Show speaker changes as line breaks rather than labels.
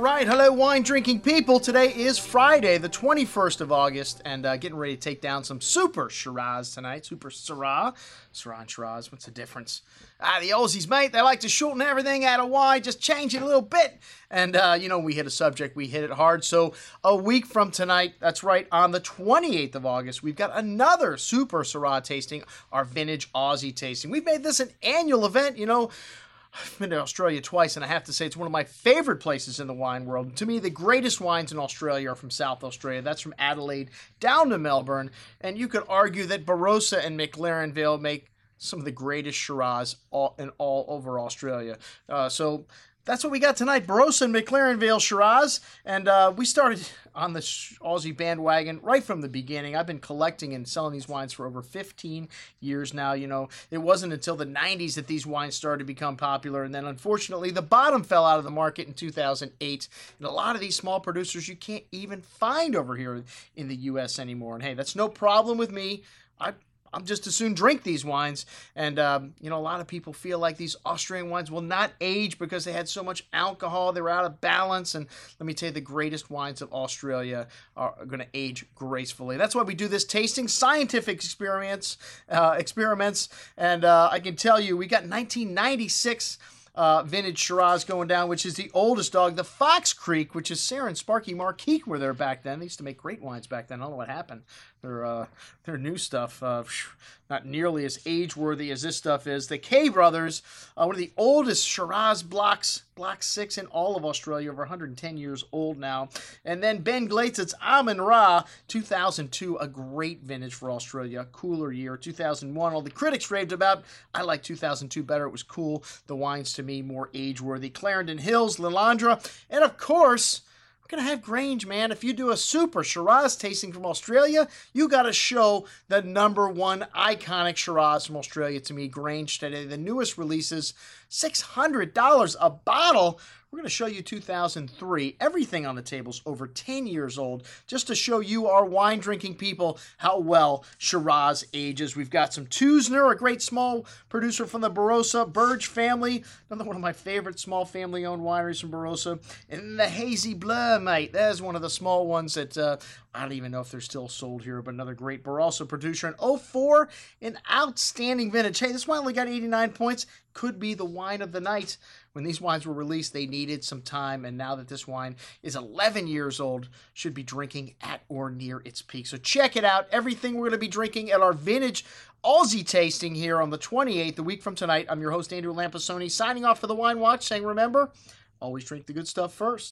Right, hello wine drinking people. Today is Friday, the 21st of August, and getting ready to take down some Super Shiraz tonight. Super Syrah. Syrah and Shiraz, what's the difference? The Aussies, mate, they like to shorten everything out of wine, just change it a little bit. And, we hit a subject, we hit it hard. So a week from tonight, that's right, on the 28th of August, we've got another Super Syrah tasting, our vintage Aussie tasting. We've made this an annual event, I've been to Australia twice, and I have to say it's one of my favorite places in the wine world. To me, the greatest wines in Australia are from South Australia. That's from Adelaide down to Melbourne. And you could argue that Barossa and McLaren Vale make some of the greatest Shiraz all over Australia. So that's what we got tonight, Barossa and McLaren Vale Shiraz. And we started on the Aussie bandwagon right from the beginning. I've been collecting and selling these wines for over 15 years now. It wasn't until the 90s that these wines started to become popular. And then, unfortunately, the bottom fell out of the market in 2008. And a lot of these small producers you can't even find over here in the U.S. anymore. And, hey, that's no problem with me. I'm just as soon drink these wines. And, a lot of people feel like these Austrian wines will not age because they had so much alcohol. They were out of balance. And let me tell you, the greatest wines of Australia are going to age gracefully. That's why we do this tasting, scientific experiments. And I can tell you, we got 1996 vintage Shiraz going down, which is the oldest dog. The Fox Creek, which is Sarah and Sparky Marquis were there back then. They used to make great wines back then. I don't know what happened. Their new stuff, not nearly as age-worthy as this stuff is. The K Brothers, one of the oldest Shiraz Block 6 in all of Australia, over 110 years old now. And then Ben Glazett's Amun Ra, 2002, a great vintage for Australia, a cooler year. 2001, all the critics raved about. I like 2002 better. It was cool. The wines, to me, more age-worthy. Clarendon Hills, Lilandra, and of course, gonna have Grange, man. If you do a Super Shiraz tasting from Australia, you gotta show the #1 iconic Shiraz from Australia to me, Grange today. The newest releases, $600 a bottle. We're going to show you 2003. Everything on the table's over 10 years old, just to show you, our wine-drinking people, how well Shiraz ages. We've got some Teusner, a great small producer from the Barossa Burge family, another one of my favorite small family-owned wineries from Barossa. And the Hazy Bleu, mate. There's one of the small ones that I don't even know if they're still sold here, but another great Barossa producer. And 04, an outstanding vintage. Hey, this wine only got 89 points. Could be the wine of the night. When these wines were released, they needed some time, and now that this wine is 11 years old, should be drinking at or near its peak. So check it out. Everything we're going to be drinking at our vintage Aussie tasting here on the 28th, a week from tonight. I'm your host, Andrew Lampasone, signing off for the Wine Watch, saying remember, always drink the good stuff first.